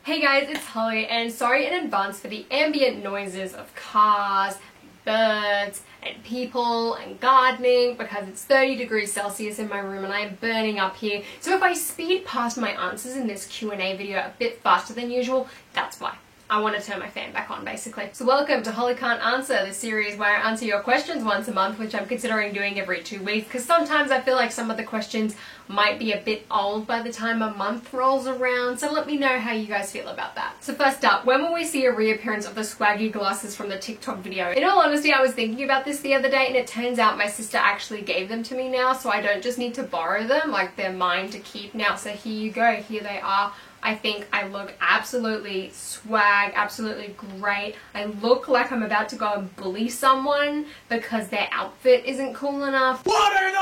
Hey guys, it's Holly, and sorry in advance for the ambient noises of cars, birds, and people, and gardening, because it's 30 degrees Celsius in my room and I am burning up here. So if I speed past my answers in this Q&A video a bit faster than usual, that's why. I want to turn my fan back on, basically. So welcome to Holly Can't Answer, the series where I answer your questions once a month, which I'm considering doing every 2 weeks, because sometimes I feel like some of the questions might be a bit old by the time a month rolls around, so let me know how you guys feel about that. So first up, when will we see a reappearance of the swaggy glasses from the TikTok video? In all honesty, I was thinking about this the other day, and it turns out my sister actually gave them to me now, so I don't just need to borrow them, like they're mine to keep now. So here you go, here they are. I think I look absolutely swag, absolutely great. I look like I'm about to go and bully someone because their outfit isn't cool enough. What are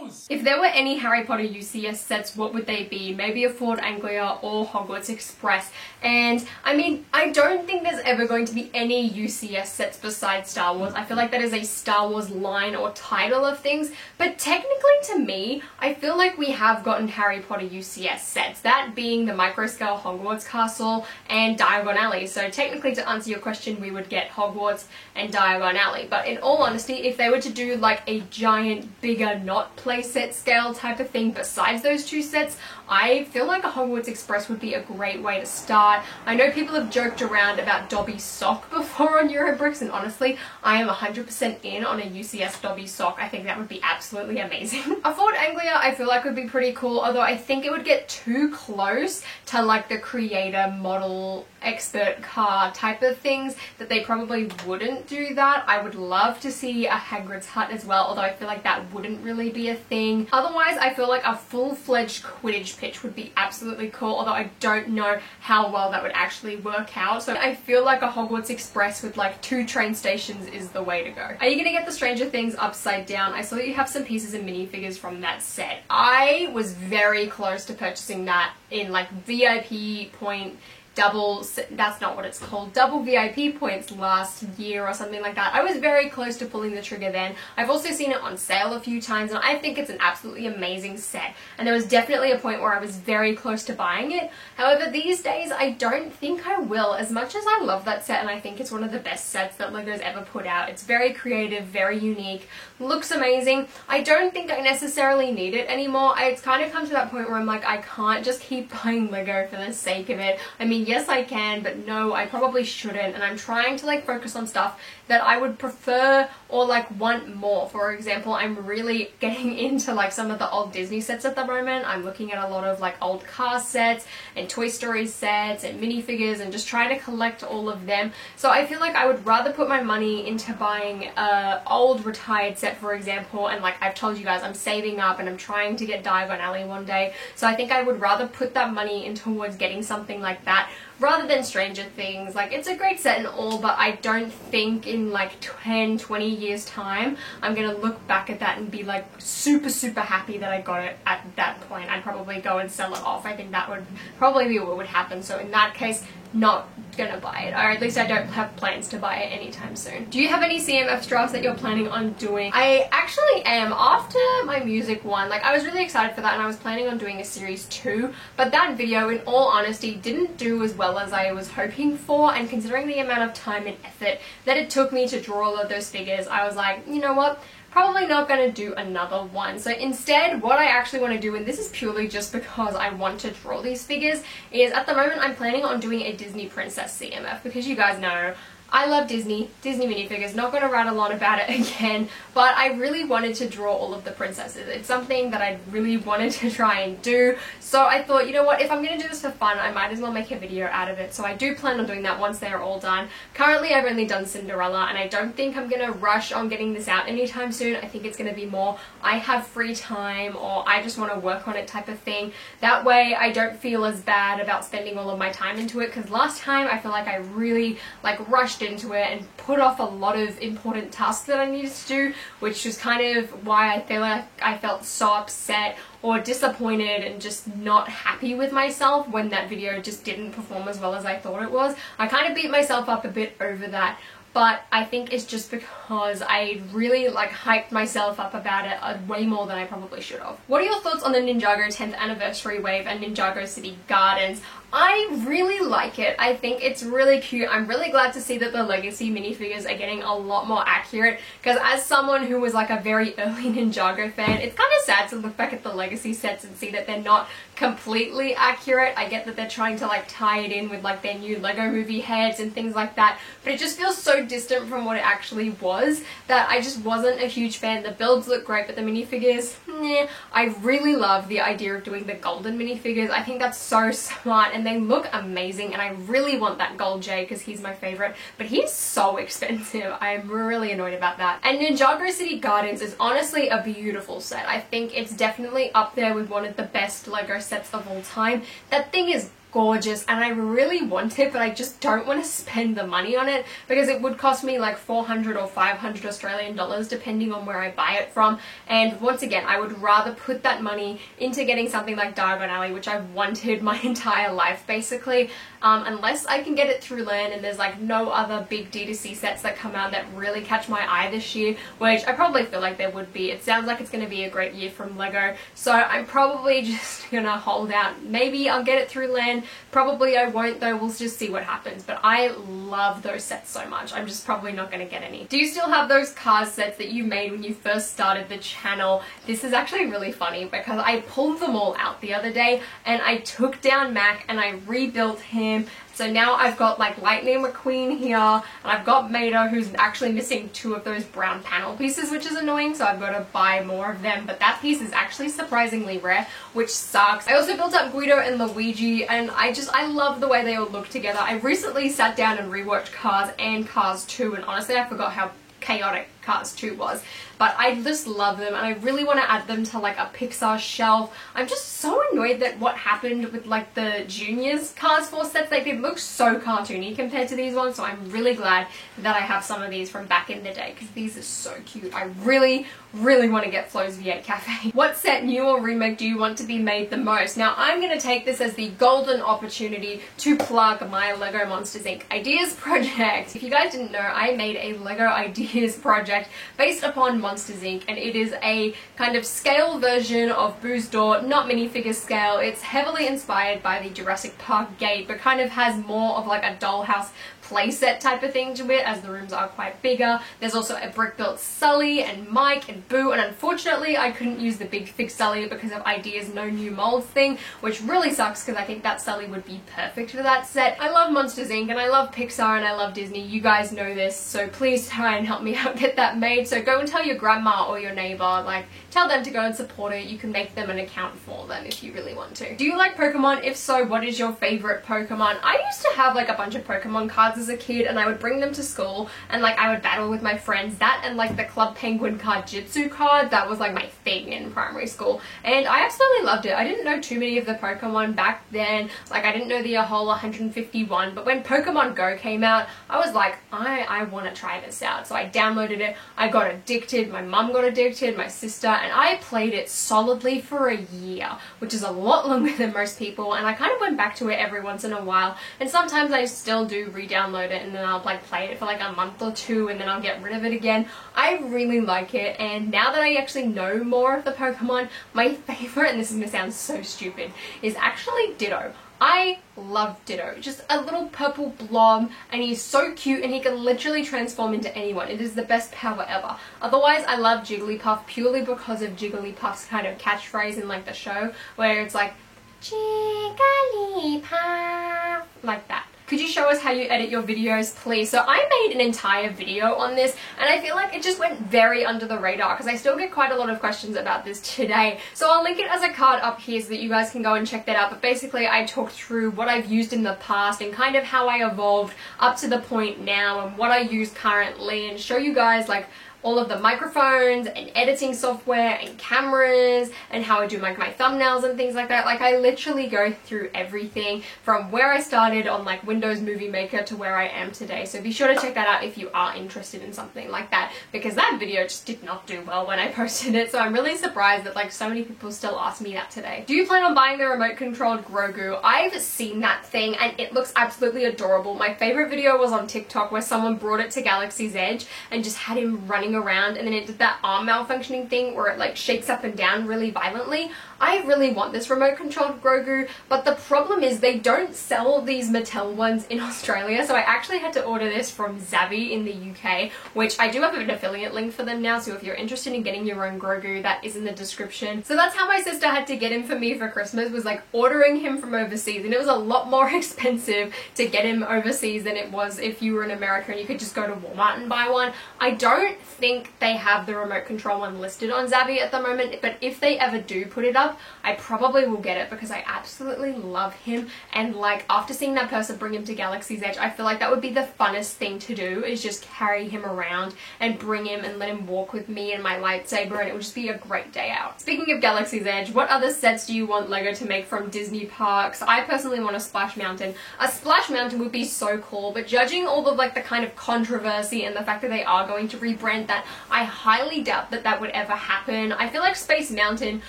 those? If there were any Harry Potter UCS sets, what would they be? Maybe a Ford Anglia or Hogwarts Express. And I mean, I don't think there's ever going to be any UCS sets besides Star Wars. I feel like that is a Star Wars line or title of things. But technically to me, I feel like we have gotten Harry Potter UCS sets. That being the microscale Hogwarts Castle and Diagon Alley. So technically, to answer your question, we would get Hogwarts and Diagon Alley. But in all honesty, if they were to do like a giant, bigger, not playset scale type of thing besides those two sets, I feel like a Hogwarts Express would be a great way to start. I know people have joked around about Dobby's sock before on Eurobricks, and honestly, I am 100% in on a UCS Dobby sock. I think that would be absolutely amazing. A Ford Anglia I feel like would be pretty cool, although I think it would get too close to like the creator model expert car type of things that they probably wouldn't do that. I would love to see a Hagrid's hut as well, although I feel like that wouldn't really be a thing. Otherwise, I feel like a full-fledged Quidditch pitch would be absolutely cool, although I don't know how well that would actually work out. So I feel like a Hogwarts Express with like 2 train stations is the way to go. Are you gonna get the Stranger Things upside down? I saw that you have some pieces and minifigures from that set. I was very close to purchasing that in like VIP point double, that's not what it's called, double VIP points last year or something like that. I was very close to pulling the trigger then. I've also seen it on sale a few times, and I think it's an absolutely amazing set, and there was definitely a point where I was very close to buying it. However, these days I don't think I will, as much as I love that set and I think it's one of the best sets that LEGO's ever put out. It's very creative, very unique, looks amazing. I don't think I necessarily need it anymore. It's kind of come to that point where I'm like, I can't just keep buying LEGO for the sake of it. I mean, yes I can, but no, I probably shouldn't, and I'm trying to like focus on stuff that I would prefer or like want more. For example, I'm really getting into like some of the old Disney sets at the moment. I'm looking at a lot of like old car sets and Toy Story sets and minifigures and just trying to collect all of them. So I feel like I would rather put my money into buying a old retired set, for example, and like I've told you guys, I'm saving up and I'm trying to get Diagon Alley one day. So I think I would rather put that money in towards getting something like that rather than Stranger Things. Like, it's a great set and all, but I don't think in like 10, 20 years time I'm gonna look back at that and be like super happy that I got it at that point. I'd probably go and sell it off. I think that would probably be what would happen. So in that case, not gonna buy it, or at least I don't have plans to buy it anytime soon. Do you have any CMF drafts that you're planning on doing? I actually am. After my music one, like I was really excited for that and I was planning on doing a series 2, but that video in all honesty didn't do as well as I was hoping for, and considering the amount of time and effort that it took me to draw all of those figures, I was like, you know what? Probably not going to do another one. So instead, what I actually want to do, and this is purely just because I want to draw these figures, is at the moment I'm planning on doing a Disney Princess CMF, because you guys know I love Disney minifigures, not going to rattle on about it again, but I really wanted to draw all of the princesses. It's something that I really wanted to try and do, so I thought, you know what, if I'm going to do this for fun, I might as well make a video out of it. So I do plan on doing that once they're all done. Currently I've only done Cinderella, and I don't think I'm going to rush on getting this out anytime soon. I think it's going to be more I have free time, or I just want to work on it type of thing. That way I don't feel as bad about spending all of my time into it, because last time I feel like I really like rushed into it and put off a lot of important tasks that I needed to do, which was kind of why I feel like I felt so upset or disappointed and just not happy with myself when that video just didn't perform as well as I thought it was. I kind of beat myself up a bit over that, but I think it's just because I really like hyped myself up about it way more than I probably should have. What are your thoughts on the Ninjago 10th anniversary wave and Ninjago City Gardens? I really like it. I think it's really cute. I'm really glad to see that the Legacy minifigures are getting a lot more accurate, because as someone who was like a very early Ninjago fan, it's kind of sad to look back at the Legacy sets and see that they're not completely accurate. I get that they're trying to like tie it in with like their new Lego movie heads and things like that, but it just feels so distant from what it actually was that I just wasn't a huge fan. The builds look great, but the minifigures, nah. I really love the idea of doing the golden minifigures. I think that's so smart and they look amazing, and I really want that gold Jay because he's my favorite, but he's so expensive. I'm really annoyed about that. And Ninjago City Gardens is honestly a beautiful set. I think it's definitely up there with one of the best Lego sets of all time. That thing is gorgeous and I really want it, but I just don't want to spend the money on it because it would cost me like 400 or 500 Australian dollars depending on where I buy it from. And once again, I would rather put that money into getting something like Diagon Alley, which I've wanted my entire life basically, unless I can get it through LAN and there's like no other big D2C sets that come out that really catch my eye this year, which I probably feel like there would be. It sounds like it's going to be a great year from Lego, so I'm probably just gonna hold out. Maybe I'll get it through LAN. Probably I won't though, we'll just see what happens, but I love those sets so much. I'm just probably not going to get any. Do you still have those Cars sets that you made when you first started the channel? This is actually really funny because I pulled them all out the other day and I took down Mac and I rebuilt him. So now I've got like Lightning McQueen here, and I've got Mater, who's actually missing 2 of those brown panel pieces, which is annoying, so I've got to buy more of them, but that piece is actually surprisingly rare, which sucks. I also built up Guido and Luigi, and I love the way they all look together. I recently sat down and reworked Cars and Cars 2, and honestly I forgot how chaotic Cars 2 was, but I just love them and I really want to add them to like a Pixar shelf. I'm just so annoyed that what happened with like the Juniors Cars 4 sets, they did look so cartoony compared to these ones, so I'm really glad that I have some of these from back in the day because these are so cute. I really want to get Flo's V8 Cafe. What set, new or remake, do you want to be made the most? Now I'm going to take this as the golden opportunity to plug my Lego Monsters Inc. Ideas project. If you guys didn't know, I made a Lego Ideas project based upon Monsters Inc. and it is a kind of scale version of Boo's Door, not minifigure scale. It's heavily inspired by the Jurassic Park gate, but kind of has more of like a dollhouse playset type of thing to it, as the rooms are quite bigger. There's also a brick-built Sully and Mike and Boo, and unfortunately I couldn't use the Big Fig Sully because of Ideas No New Molds thing, which really sucks because I think that Sully would be perfect for that set. I love Monsters Inc. and I love Pixar and I love Disney. You guys know this, so please try and help me out get that made. So go and tell your grandma or your neighbor, like tell them to go and support it. You can make them an account for them if you really want to. Do you like Pokemon? If so, what is your favorite Pokemon? I used to have like a bunch of Pokemon cards as a kid and I would bring them to school and like I would battle with my friends. That and like the Club Penguin card Jitsu card, that was like my thing in primary school and I absolutely loved it. I didn't know too many of the Pokemon back then, like I didn't know the whole 151, but when Pokemon Go came out I was like I want to try this out, so I downloaded it. I got addicted, my mum got addicted, my sister, and I played it solidly for a year, which is a lot longer than most people, and I kind of went back to it every once in a while, and sometimes I still do re-download it and then I'll like play it for like a month or two and then I'll get rid of it again. I really like it, and now that I actually know more of the Pokemon, my favorite, and this is going to sound so stupid, is actually Ditto. I love Ditto. Just a little purple blob, and he's so cute and he can literally transform into anyone. It is the best power ever. Otherwise, I love Jigglypuff purely because of Jigglypuff's kind of catchphrase in like the show, where it's like, Jigglypuff, like that. Could you show us how you edit your videos, please? So I made an entire video on this and I feel like it just went very under the radar because I still get quite a lot of questions about this today. So I'll link it as a card up here so that you guys can go and check that out. But basically I talked through what I've used in the past and kind of how I evolved up to the point now and what I use currently, and show you guys like all of the microphones and editing software and cameras and how I do like my thumbnails and things like that. Like I literally go through everything from where I started on like Windows Movie Maker to where I am today. So be sure to check that out if you are interested in something like that, because that video just did not do well when I posted it. So I'm really surprised that like so many people still ask me that today. Do you plan on buying the remote controlled Grogu? I've seen that thing and it looks absolutely adorable. My favorite video was on TikTok where someone brought it to Galaxy's Edge and just had him running around, and then it did that arm malfunctioning thing where it like shakes up and down really violently. I really want this remote controlled Grogu, but the problem is they don't sell these Mattel ones in Australia, so I actually had to order this from Zavvi in the UK, which I do have an affiliate link for them now, so if you're interested in getting your own Grogu, that is in the description. So that's how my sister had to get him for me for Christmas, was like ordering him from overseas, and it was a lot more expensive to get him overseas than it was if you were in America and you could just go to Walmart and buy one. I don't think they have the remote control one listed on Zavvi at the moment, but if they ever do put it up, I probably will get it because I absolutely love him, and like after seeing that person bring him to Galaxy's Edge, I feel like that would be the funnest thing to do, is just carry him around and bring him and let him walk with me and my lightsaber, and it would just be a great day out. Speaking of Galaxy's Edge, what other sets do you want LEGO to make from Disney parks? I personally want a Splash Mountain. A Splash Mountain would be so cool, but judging all of like the kind of controversy and the fact that they are going to rebrand that, I highly doubt that that would ever happen. I feel like Space Mountain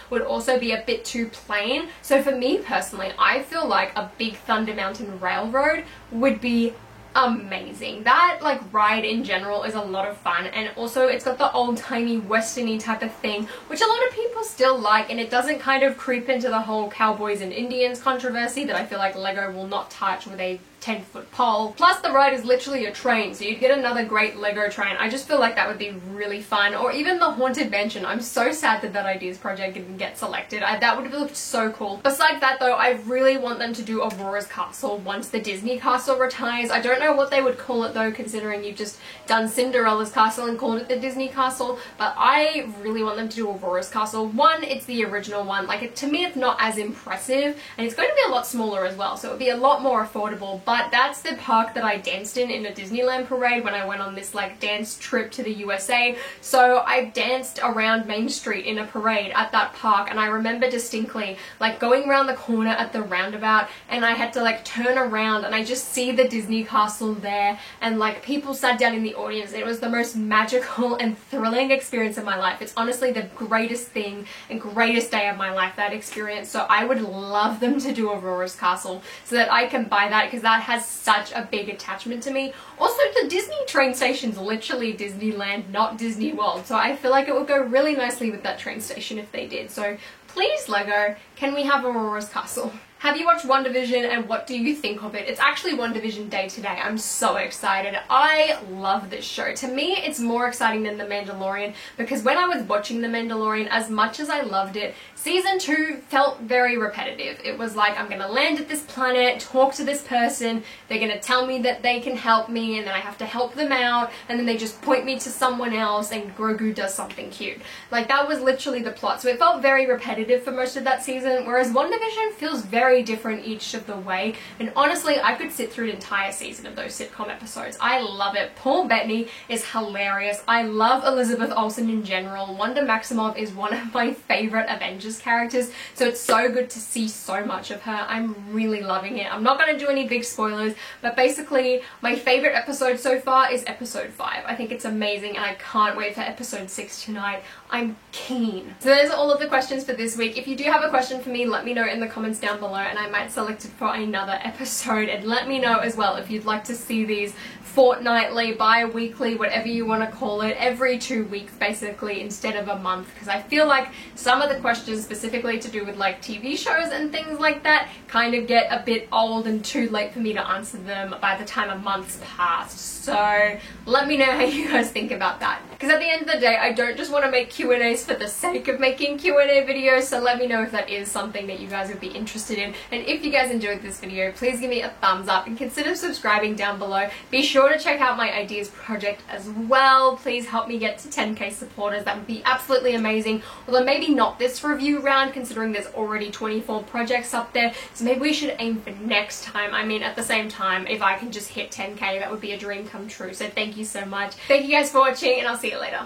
would also be a bit too plain, so for me personally, I feel like a big Thunder Mountain Railroad would be amazing. That like ride in general is a lot of fun, and also it's got the old-timey westerny type of thing, which a lot of people still like, and it doesn't kind of creep into the whole cowboys and Indians controversy that I feel like LEGO will not touch with a 10-foot pole. Plus the ride is literally a train, so you'd get another great LEGO train. I just feel like that would be really fun. Or even the Haunted Mansion. I'm so sad that that Ideas project didn't get selected. That would have looked so cool. Besides that though, I really want them to do Aurora's Castle once the Disney Castle retires. I don't know what they would call it though, considering you've just done Cinderella's Castle and called it the Disney Castle, but I really want them to do Aurora's Castle. One, it's the original one. Like, to me it's not as impressive, and it's going to be a lot smaller as well, so it would be a lot more affordable, but that's the park that I danced in a Disneyland parade when I went on this like dance trip to the USA. So I danced around Main Street in a parade at that park, and I remember distinctly like going around the corner at the roundabout, and I had to like turn around and I just see the Disney Castle there, and like people sat down in the audience. It was the most magical and thrilling experience of my life. It's honestly the greatest thing and greatest day of my life, that experience. So I would love them to do Aurora's Castle so that I can buy that, because that has such a big attachment to me. Also, the Disney train station's literally Disneyland, not Disney World, so I feel like it would go really nicely with that train station if they did. So please LEGO, can we have Aurora's Castle? Have you watched WandaVision, and what do you think of it? It's actually WandaVision Day today. I'm so excited. I love this show. To me, it's more exciting than The Mandalorian, because when I was watching The Mandalorian, as much as I loved it, Season 2 felt very repetitive. It was like, I'm gonna land at this planet, talk to this person, they're gonna tell me that they can help me, and then I have to help them out, and then they just point me to someone else and Grogu does something cute. Like, that was literally the plot. So it felt very repetitive for most of that season, whereas WandaVision feels very different each of the way, and honestly I could sit through an entire season of those sitcom episodes. I love it. Paul Bettany is hilarious. I love Elizabeth Olsen in general. Wanda Maximoff is one of my favorite Avengers characters, so it's so good to see so much of her. I'm really loving it. I'm not going to do any big spoilers, but basically my favorite episode so far is episode 5. I think it's amazing, and I can't wait for episode 6 tonight. I'm keen. So those are all of the questions for this week. If you do have a question for me, let me know in the comments down below, and I might select it for another episode. And let me know as well if you'd like to see these fortnightly, bi-weekly, whatever you want to call it, every 2 weeks basically instead of a month, because I feel like some of the questions specifically to do with like TV shows and things like that kind of get a bit old and too late for me to answer them by the time a month's passed. So let me know how you guys think about that, because at the end of the day I don't just want to make Q&As for the sake of making Q&A videos, so let me know if that is something that you guys would be interested in. And if you guys enjoyed this video, please give me a thumbs up and consider subscribing down below. Be sure to check out my Ideas project as well. Please help me get to 10k supporters. That would be absolutely amazing. Although maybe not this review round, considering there's already 24 projects up there, so maybe we should aim for next time. I mean, at the same time, if I can just hit 10k, that would be a dream come true. So thank you so much. Thank you guys for watching, and I'll see you later.